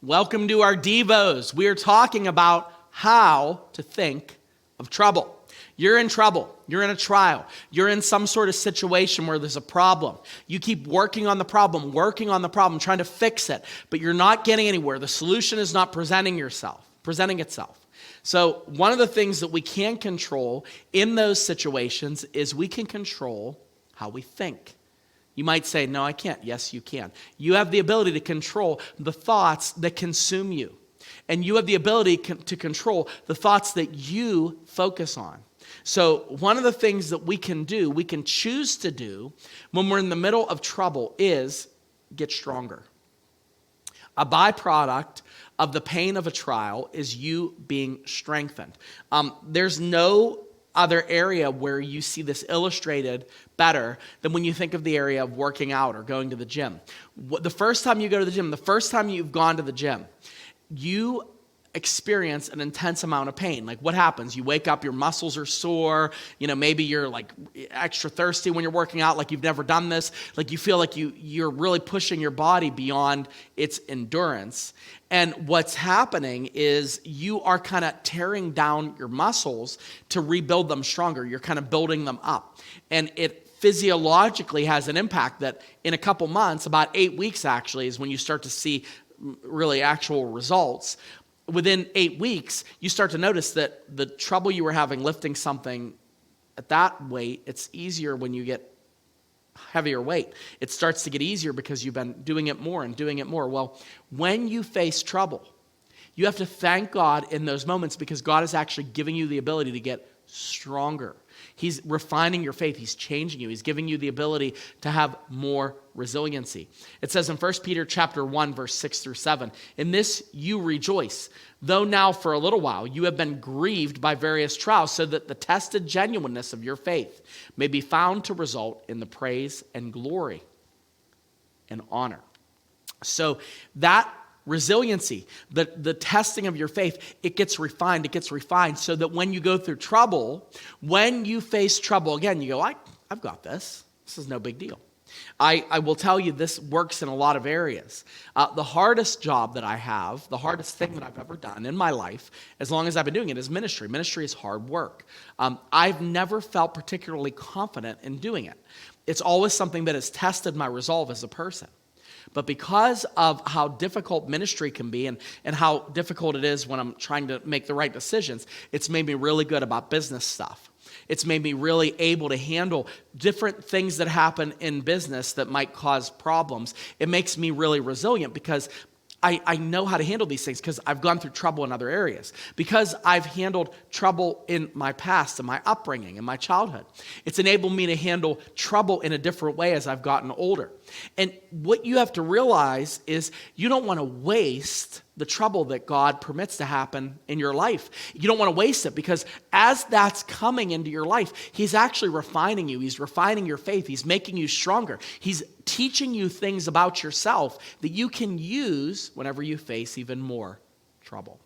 Welcome to our Devos. We are talking about how to think of trouble. You're in trouble. You're in a trial. You're in some sort of situation where there's a problem. You keep working on the problem, trying to fix it, but you're not getting anywhere. The solution is not presenting itself. So one of the things that we can control in those situations is we can control how we think. You might say, no, I can't. Yes, you can. You have the ability to control the thoughts that consume you. And you have the ability to control the thoughts that you focus on. So one of the things that we can choose to do when we're in the middle of trouble is get stronger. A byproduct of the pain of a trial is you being strengthened. There's no other area where you see this illustrated better than when you think of the area of working out or going to the gym. The first time you go to the gym, the first time you've gone to the gym, you experience an intense amount of pain. Like what happens? You wake up, your muscles are sore, maybe you're like extra thirsty when you're working out, like you've never done this, like you feel like you're really pushing your body beyond its endurance. And what's happening is you are kind of tearing down your muscles to rebuild them stronger. You're kind of building them up. And it physiologically has an impact that in a couple months, about 8 weeks actually, is when you start to see really actual results. Within 8 weeks, you start to notice that the trouble you were having lifting something at that weight, it's easier when you get heavier weight. It starts to get easier because you've been doing it more and doing it more. Well, when you face trouble, you have to thank God in those moments because God is actually giving you the ability to get stronger. He's refining your faith. He's changing you. He's giving you the ability to have more resiliency. It says in 1 Peter chapter 1, verse 6 through 7, "In this you rejoice, though now for a little while you have been grieved by various trials, so that the tested genuineness of your faith may be found to result in the praise and glory and honor." So that resiliency, the testing of your faith, it gets refined so that when you go through trouble, when you face trouble, again, you go, I've got this. This is no big deal. I will tell you this works in a lot of areas. The hardest job that I have, the hardest thing that I've ever done in my life, as long as I've been doing it, is ministry. Ministry is hard work. I've never felt particularly confident in doing it. It's always something that has tested my resolve as a person. But because of how difficult ministry can be and how difficult it is when I'm trying to make the right decisions, it's made me really good about business stuff. It's made me really able to handle different things that happen in business that might cause problems. It makes me really resilient because I know how to handle these things because I've gone through trouble in other areas, because I've handled trouble in my past, in my upbringing, in my childhood. It's enabled me to handle trouble in a different way as I've gotten older. And what you have to realize is you don't want to waste the trouble that God permits to happen in your life. You don't want to waste it because as that's coming into your life, He's actually refining you. He's refining your faith. He's making you stronger. He's teaching you things about yourself that you can use whenever you face even more trouble.